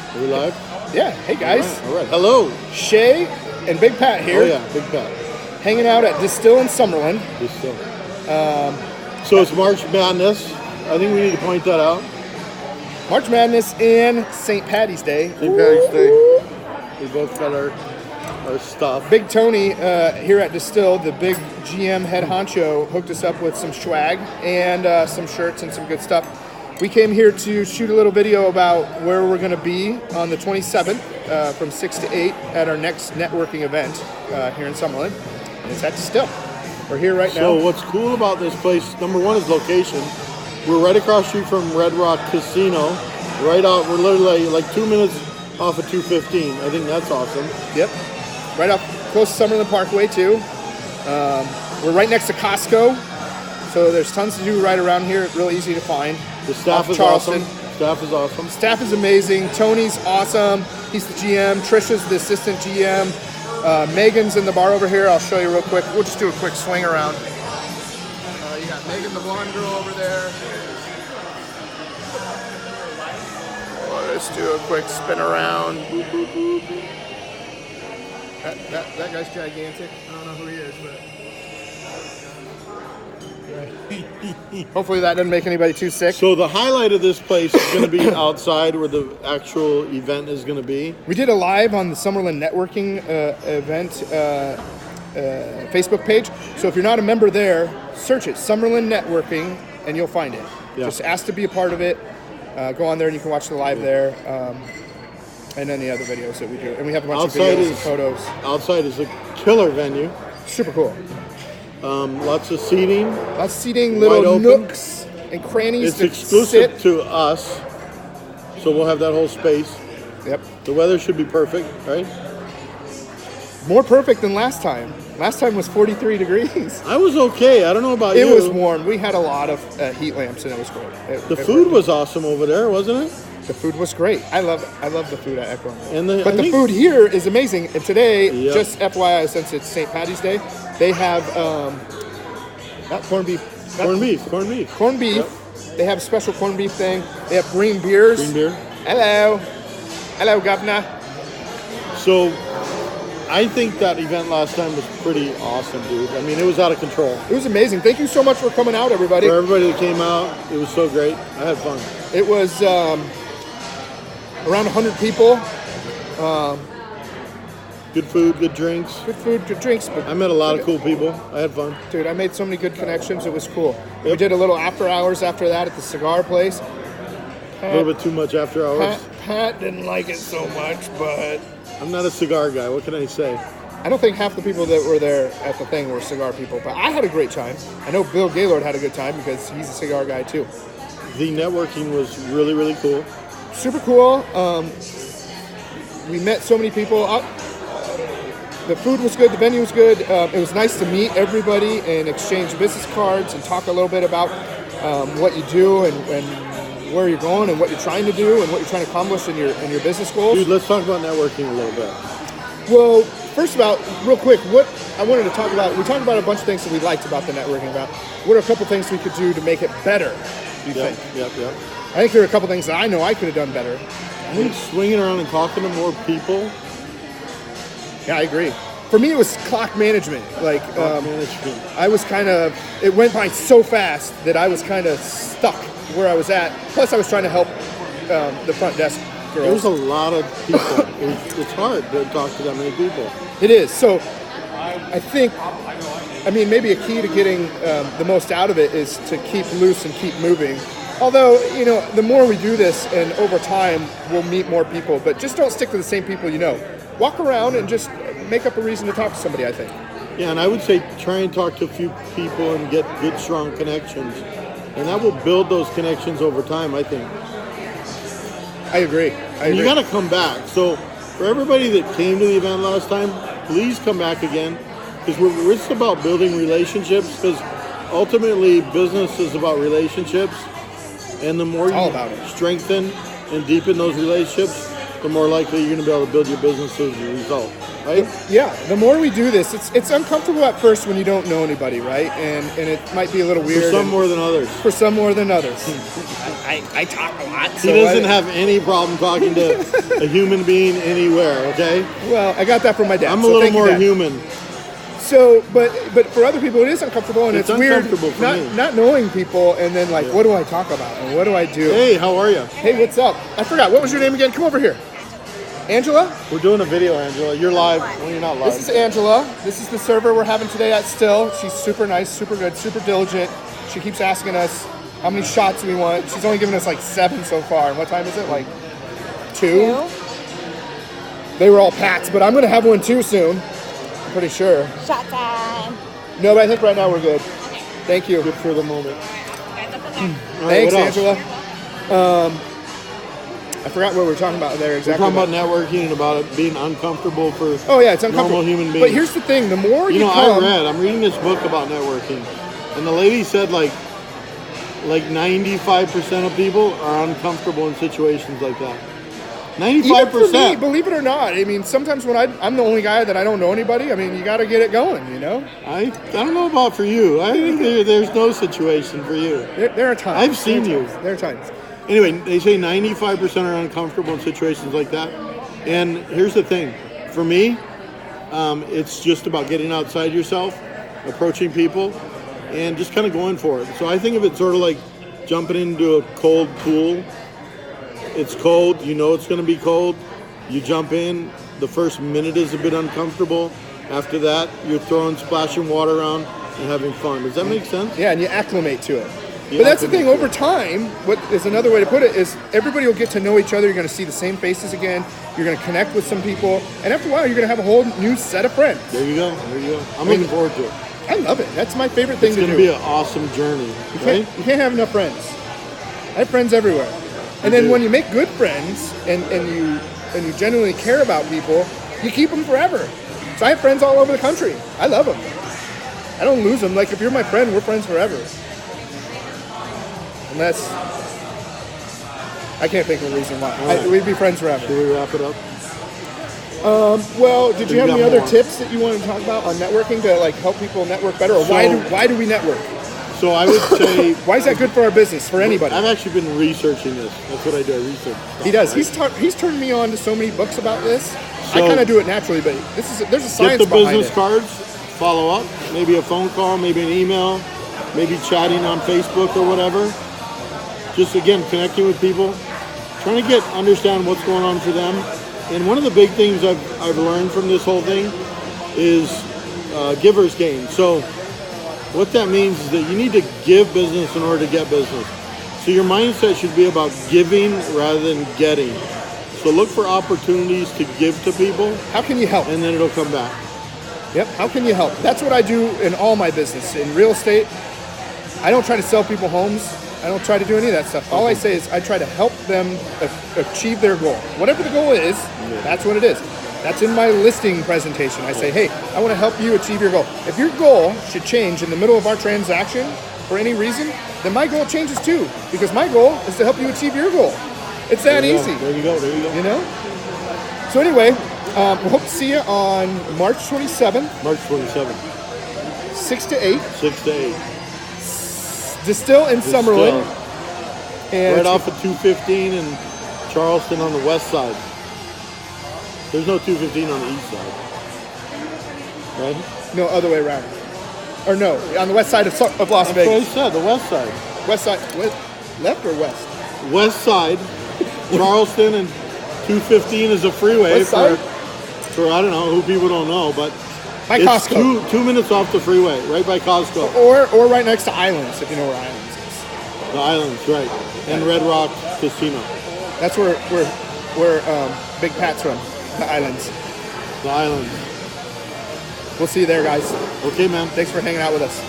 Are we live? Yeah. Hey, guys. All right. Hello. Shay and Big Pat here. Oh, yeah. Big Pat. Hanging out at Distill in Summerlin. Distill. So it's March Madness. I think we need to point that out. March Madness and St. Patty's Day. St. Patty's Day. We both got our stuff. Big Tony here at Distill, the big GM head honcho, hooked us up with some swag and some shirts and some good stuff. We came here to shoot a little video about where we're going to be on the 27th from 6 to 8 at our next networking event here in Summerlin. And it's at Distill. We're here right now. So what's cool about this place, number one, is location. We're right across the street from Red Rock Casino. Right out, we're literally like 2 minutes off of 215. I think that's awesome. Yep. Right up close to Summerlin Parkway, too. We're right next to Costco. So there's tons to do right around here. It's really easy to find. The staff is awesome. Staff is awesome. Staff is amazing. Tony's awesome. He's the GM. Trisha's the assistant GM. Megan's in the bar over here. I'll show you real quick. We'll just do a quick swing around. You got Megan, the blonde girl, over there. Let's do a quick spin around. Boop, boop, boop. That guy's gigantic. I don't know who he is, but... Hopefully that doesn't make anybody too sick. So the highlight of this place is going to be outside where the actual event is going to be. We did a live on the Summerlin Networking event Facebook page. So if you're not a member there, search it, Summerlin Networking, and you'll find it. Yeah. Just ask to be a part of it. Go on there and you can watch the live there. And any other videos that we do. And we have a bunch of videos and photos. Outside is a killer venue. Super cool. Lots of seating. Lots of seating, little nooks and crannies. It's exclusive to us, so we'll have that whole space. Yep. The weather should be perfect, right? More perfect than last time. Last time was 43 degrees. I was okay. I don't know about you. It was warm. We had a lot of heat lamps, and it was great. The food was awesome over there, wasn't it? The food was great. I love the food at Echo. But the food here is amazing. And today, just FYI, since it's St. Patty's Day, they have not corned beef. Corned beef. Yep. They have a special corned beef thing. They have green beers. Green beer. Hello, governor. So, I think that event last time was pretty awesome, dude. I mean, it was out of control. It was amazing. Thank you so much for coming out, everybody. For everybody that came out, it was so great. I had fun. It was around 100 people. Good food, good drinks. Good food, good drinks. But I met a lot of cool people. I had fun. Dude, I made so many good connections. It was cool. Yep. We did a little after hours after that at the cigar place. A little bit too much after hours. Pat didn't like it so much, but... I'm not a cigar guy. What can I say? I don't think half the people that were there at the thing were cigar people, but I had a great time. I know Bill Gaylord had a good time because he's a cigar guy too. The networking was really, really cool. Super cool. We met so many people. The food was good. The venue was good. It was nice to meet everybody and exchange business cards and talk a little bit about what you do and where you're going and what you're trying to do and what you're trying to accomplish in your business goals. Dude, let's talk about networking a little bit. Well, first about, real quick, what I wanted to talk about, we talked about a bunch of things that we liked about the networking event. What are a couple things we could do to make it better, do you think? Yep. I think there are a couple things that I know I could have done better. I think swinging around and talking to more people. Yeah, I agree. For me, it was clock management. Management. I was it went by so fast that I was kind of stuck where I was at. Plus, I was trying to help the front desk girls. There was a lot of people. It's hard to talk to that many people. It is. So, I think, maybe a key to getting the most out of it is to keep loose and keep moving. Although, the more we do this and over time, we'll meet more people. But just don't stick to the same people you know. Walk around and just make up a reason to talk to somebody, I think. Yeah, and I would say try and talk to a few people and get good, strong connections. And that will build those connections over time, I think. I agree. You got to come back. So for everybody that came to the event last time, please come back again. Because we're just about building relationships. Because ultimately, business is about relationships. And the more you strengthen and deepen those relationships, the more likely you're going to be able to build your business as a result. right? Yeah, the more we do this, it's uncomfortable at first when you don't know anybody, right? And it might be a little weird. For some more than others. For some more than others. I talk a lot. He doesn't have any problem talking to a human being anywhere, okay? Well, I got that from my dad. I'm a little more human. So, but for other people, it is uncomfortable, and it's weird for not knowing people, and then like, what do I talk about, and what do I do? Hey, how are you? Hey, what's up? I forgot. What was your name again? Come over here. Angela? We're doing a video, Angela. You're live. Well, you're not live. This is Angela. This is the server we're having today at Still. She's super nice, super good, super diligent. She keeps asking us how many shots we want. She's only given us like 7 so far. And what time is it? Like 2? They were all Pats, but I'm going to have one too soon. I'm pretty sure. Shot time. No, but I think right now we're good. Thank you. Good for the moment. Thanks, Angela. I forgot what we were talking about there exactly. We're talking about networking and about it being uncomfortable for it's uncomfortable. normal human beings. But here's the thing: the more I'm reading this book about networking, and the lady said like 95% of people are uncomfortable in situations like that. 95%. Believe it or not. I mean, sometimes when I'm the only guy that I don't know anybody. I mean, you got to get it going, you know. I don't know about for you. I think there's no situation for you. There are times. I've seen you. There are times. Anyway, they say 95% are uncomfortable in situations like that. And here's the thing. For me, it's just about getting outside yourself, approaching people, and just kind of going for it. So I think of it sort of like jumping into a cold pool. It's cold. You know it's going to be cold. You jump in. The first minute is a bit uncomfortable. After that, you're throwing splashing water around and having fun. Does that make sense? Yeah, and you acclimate to it. But that's the thing, over time, what is another way to put it is everybody will get to know each other. You're going to see the same faces again. You're going to connect with some people. And after a while, you're going to have a whole new set of friends. There you go. I'm looking forward to it. I love it. That's my favorite thing to do. It's going to be an awesome journey, right? You can't have enough friends. I have friends everywhere. And then when you make good friends and you genuinely care about people, you keep them forever. So I have friends all over the country. I love them. I don't lose them. Like, if you're my friend, we're friends forever. Unless I can't think of a reason why. Right. We'd be friends forever. Should we wrap it up? Well, did you have any other more tips that you wanted to talk about on networking to like help people network better? Or why do we network? So I would say, why is that good for our business, for anybody? I've actually been researching this. That's what I do. I research stuff, He does. Right? He's turned me on to so many books about this. So I kind of do it naturally, but there's a science get the behind business it. cards, follow up, maybe a phone call, maybe an email, maybe chatting on Facebook or whatever. Just again, connecting with people, trying to understand what's going on for them. And one of the big things I've learned from this whole thing is giver's gain. So what that means is that you need to give business in order to get business. So your mindset should be about giving rather than getting. So look for opportunities to give to people. How can you help? And then it'll come back. Yep. How can you help? That's what I do in all my business. In real estate, I don't try to sell people homes. I don't try to do any of that stuff. All I say is I try to help them achieve their goal. Whatever the goal is, that's what it is. That's in my listing presentation. I say, hey, I want to help you achieve your goal. If your goal should change in the middle of our transaction for any reason, then my goal changes too. Because my goal is to help you achieve your goal. It's that easy. There you go. You know? So anyway, we hope to see you on March 27th. March 27th. 6 to 8. 6 to 8. Distill in Summerlin. And right off of 215 and Charleston on the west side. There's no 215 on the east side. Right? No, other way around. Or no, on the west side of Las That's Vegas. what I said, the west side. West side, left or west? West side, Charleston and 215 is a freeway West side? for I don't know who people don't know, but By it's Costco. 2 minutes off the freeway, right by Costco. Or right next to Islands, if you know where Islands is. The Islands, right. And Red Rock Casino. That's where Big Pat's from, the Islands. The Islands. We'll see you there, guys. Okay, man. Thanks for hanging out with us.